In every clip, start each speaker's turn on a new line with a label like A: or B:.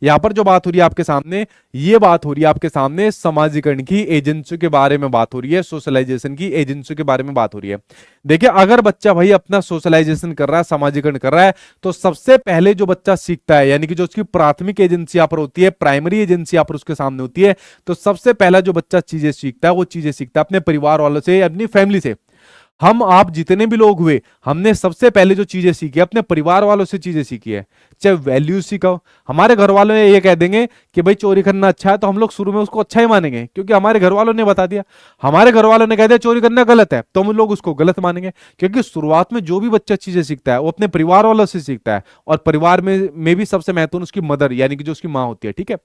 A: यहाँ पर जो बात हो रही है आपके सामने, ये बात हो रही है आपके सामने समाजीकरण की एजेंसियों के बारे में बात हो रही है, सोशलाइजेशन की एजेंसियों के बारे में बात हो रही है। देखिए, अगर बच्चा भाई अपना सोशलाइजेशन कर रहा है, समाजीकरण कर रहा है, तो सबसे पहले जो बच्चा सीखता है, यानी कि जो उसकी प्राथमिक एजेंसी यहाँ पर होती है, प्राइमरी एजेंसी यहाँ पर उसके सामने होती है, तो सबसे पहला जो बच्चा चीजें सीखता है, वो चीजें सीखता है अपने परिवार वालों से, अपनी फैमिली से। हम आप जितने भी लोग हुए, हमने सबसे पहले जो चीजें सीखी है अपने परिवार वालों से चीजें सीखी है। चाहे वैल्यूज सीखो, हमारे घर वालों ने ये कह देंगे कि भाई चोरी करना अच्छा है, तो हम लोग शुरू में उसको अच्छा ही मानेंगे, क्योंकि हमारे घर वालों ने बता दिया। हमारे घर वालों ने कह दिया चोरी करना गलत है, तो हम लोग उसको गलत मानेंगे। क्योंकि शुरुआत में जो भी बच्चा चीजें सीखता है वो अपने परिवार वालों से सीखता है, और परिवार में भी सबसे महत्वपूर्ण उसकी मदर, यानी कि जो उसकी माँ होती है। ठीक है,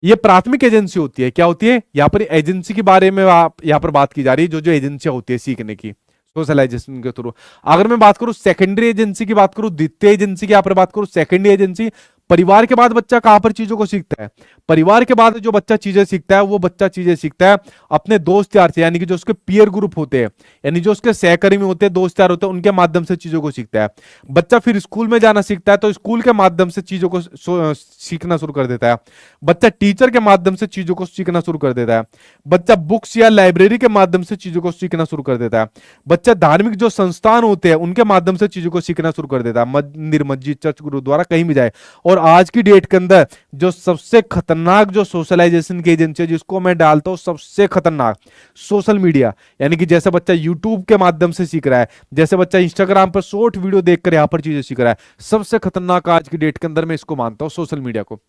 A: ये प्राथमिक एजेंसी होती है। क्या होती है यहाँ पर? एजेंसी के बारे में आप यहाँ पर बात की जा रही है, जो जो एजेंसियां होती है सीखने की, सोशलाइजेशन के थ्रू। अगर मैं बात करूं सेकेंडरी एजेंसी की, बात करूं द्वितीय एजेंसी की, यहाँ पर बात करूं सेकेंडरी एजेंसी, परिवार के बाद बच्चा कहां पर चीजों को सीखता है? परिवार के बाद जो बच्चा चीजें सीखता है, वो बच्चा चीजें सीखता है अपने दोस्त यार से, यानी कि जो उसके पीयर ग्रुप होते हैं, यानी जो उसके सहकर्मी होते हैं, दोस्त यार होते हैं, उनके माध्यम से चीजों को सीखता है। बच्चा फिर स्कूल में जाना सीखता है, तो स्कूल के माध्यम से चीजों को सीखना शुरू कर देता है। बच्चा टीचर के माध्यम से चीजों को सीखना शुरू कर देता है। बच्चा बुक्स या लाइब्रेरी के माध्यम से चीजों को सीखना शुरू कर देता है। बच्चा धार्मिक जो संस्थान होते हैं उनके माध्यम से चीजों को सीखना शुरू कर देता है, मंदिर, मस्जिद, चर्च, गुरुद्वारा, कहीं भी जाए। और आज की डेट के अंदर जो सबसे खतरनाक जो सोशलाइजेशन की एजेंसी है, जिसको मैं डालता हूं सबसे खतरनाक, सोशल मीडिया। यानी कि जैसे बच्चा यूट्यूब के माध्यम से सीख रहा है, जैसे बच्चा इंस्टाग्राम पर शॉर्ट वीडियो देखकर यहां पर चीजें सीख रहा है, सबसे खतरनाक आज की डेट के अंदर मैं इसको मानता हूं, सोशल मीडिया को।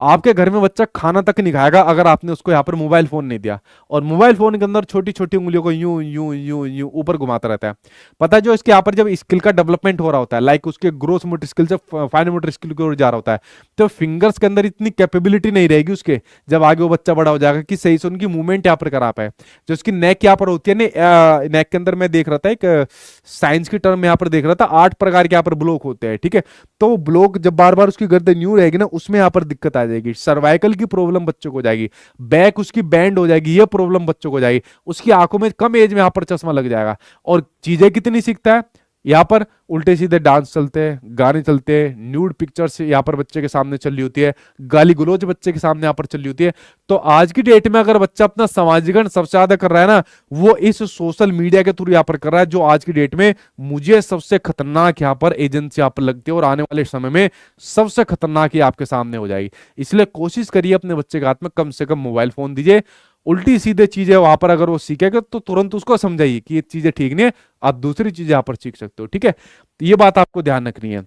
A: आपके घर में बच्चा खाना तक नहीं खाएगा अगर आपने उसको यहाँ पर मोबाइल फोन नहीं दिया, और मोबाइल फोन के अंदर छोटी छोटी उंगलियों को यूं यूं यूं यूं ऊपर घुमाता रहता है। पता है, जो इसके यहाँ पर जब स्किल का डेवलपमेंट हो रहा होता है, लाइक उसके ग्रोथ मोटर स्किल से फाइन मोटर स्किल की ओर जा रहा होता है, तो फिंगर्स के अंदर इतनी कैपेबिलिटी नहीं रहेगी उसके, जब आगे वो बच्चा बड़ा हो जाएगा, कि सही से उनकी मूवमेंट यहाँ पर करा पाए। जो उसकी नेक यहाँ पर होती है ना, नेक के अंदर मैं देख रहा था एक साइंस की टर्म यहाँ पर देख रहा था, 8 प्रकार के यहाँ पर ब्लॉक होते हैं। ठीक है, तो वो ब्लॉक जब बार बार उसकी गर्दन न्यू रहेगी ना, उसमें यहाँ पर दिक्कत आ जाएगी, सर्वाइकल की प्रॉब्लम बच्चों को हो जाएगी, बैक उसकी बैंड हो जाएगी, ये प्रॉब्लम बच्चों को हो जाएगी, उसकी आंखों में कम एज में यहाँ पर चश्मा लग जाएगा। और चीजें कितनी सीखता है यहाँ पर? उल्टे सीधे डांस चलते हैं, गाने चलते हैं, न्यूड पिक्चर्स यहाँ पर बच्चे के सामने चल रही होती है, गाली गलौज बच्चे के सामने यहाँ पर चल रही होती है। तो आज की डेट में अगर बच्चा अपना समाजीकरण सबसे ज्यादा कर रहा है ना, वो इस सोशल मीडिया के थ्रू यहाँ पर कर रहा है, जो आज की डेट में मुझे सबसे खतरनाक यहाँ पर एजेंसी यहाँ पर लगती है, और आने वाले समय में सबसे खतरनाक ही आपके सामने हो जाएगी। इसलिए कोशिश करिए अपने बच्चे के हाथ में कम से कम मोबाइल फोन दीजिए। उल्टी सीधे चीजें वहां पर अगर वो सीखेगा तो तुरंत उसको समझाइए कि ये चीजें ठीक नहीं है, आप दूसरी चीजें यहां पर सीख सकते हो। ठीक है, तो ये बात आपको ध्यान रखनी है।